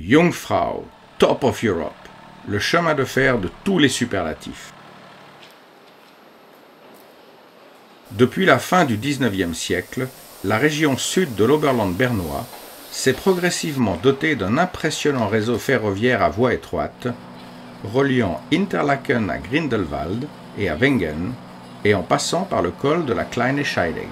Jungfrau, Top of Europe, le chemin de fer de tous les superlatifs. Depuis la fin du XIXe siècle, la région sud de l'Oberland bernois s'est progressivement dotée d'un impressionnant réseau ferroviaire à voie étroite, reliant Interlaken à Grindelwald et à Wengen, et en passant par le col de la Kleine Scheidegg.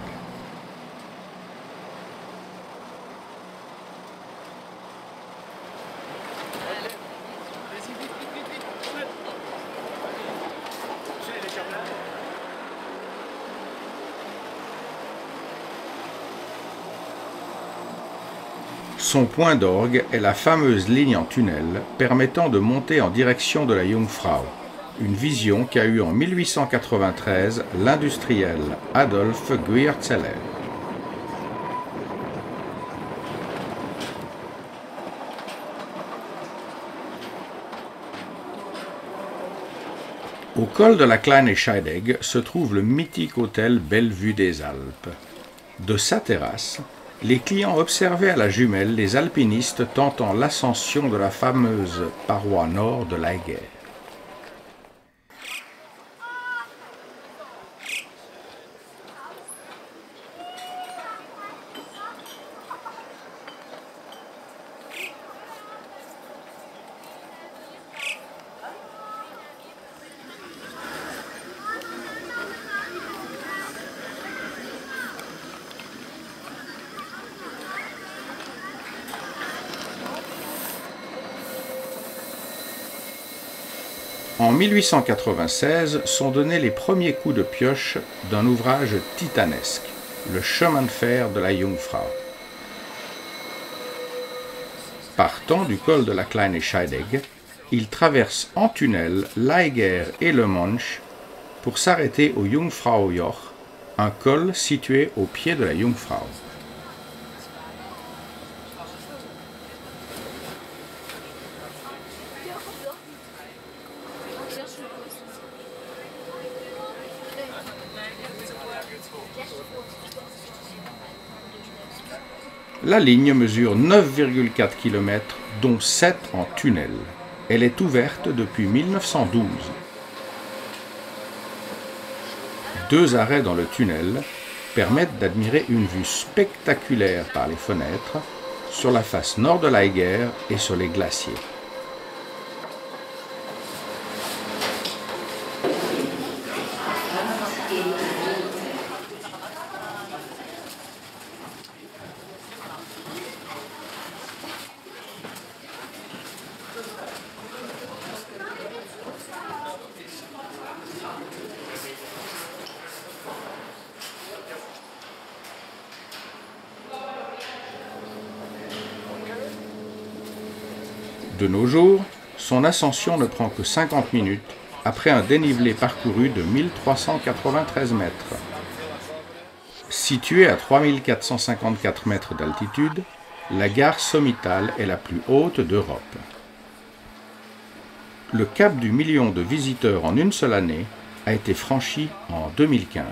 Son point d'orgue est la fameuse ligne en tunnel permettant de monter en direction de la Jungfrau, une vision qu'a eue en 1893 l'industriel Adolf Guerzeller. Au col de la Kleine Scheidegg se trouve le mythique hôtel Belle-Vue des Alpes. De sa terrasse, les clients observaient à la jumelle les alpinistes tentant l'ascension de la fameuse paroi nord de l'Eiger. En 1896 sont donnés les premiers coups de pioche d'un ouvrage titanesque, le chemin de fer de la Jungfrau. Partant du col de la Kleine Scheidegg, il traverse en tunnel l'Eiger et le Monch pour s'arrêter au Jungfraujoch, un col situé au pied de la Jungfrau. La ligne mesure 9,4 km, dont 7 en tunnel. Elle est ouverte depuis 1912. 2 arrêts dans le tunnel permettent d'admirer une vue spectaculaire par les fenêtres sur la face nord de l'Eiger et sur les glaciers. De nos jours, son ascension ne prend que 50 minutes après un dénivelé parcouru de 1393 mètres. Située à 3454 mètres d'altitude, la gare sommitale est la plus haute d'Europe. Le cap du million de visiteurs en une seule année a été franchi en 2015.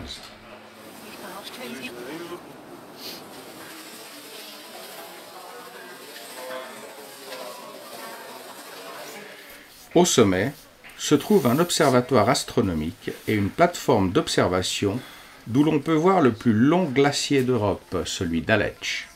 Au sommet se trouve un observatoire astronomique et une plateforme d'observation d'où l'on peut voir le plus long glacier d'Europe, celui d'Aletsch.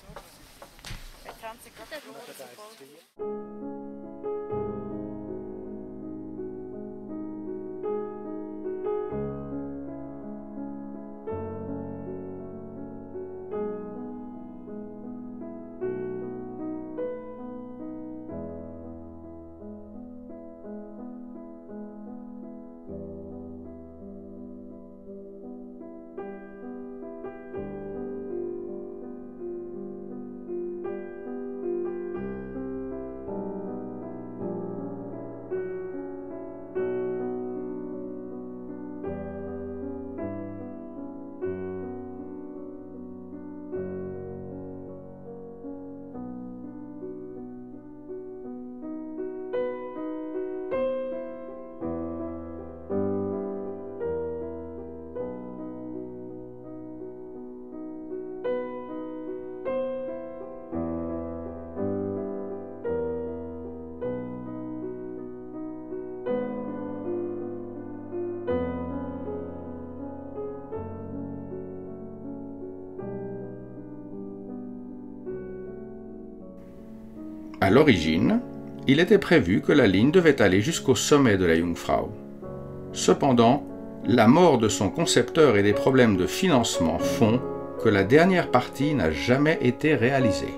À l'origine, il était prévu que la ligne devait aller jusqu'au sommet de la Jungfrau. Cependant, la mort de son concepteur et des problèmes de financement font que la dernière partie n'a jamais été réalisée.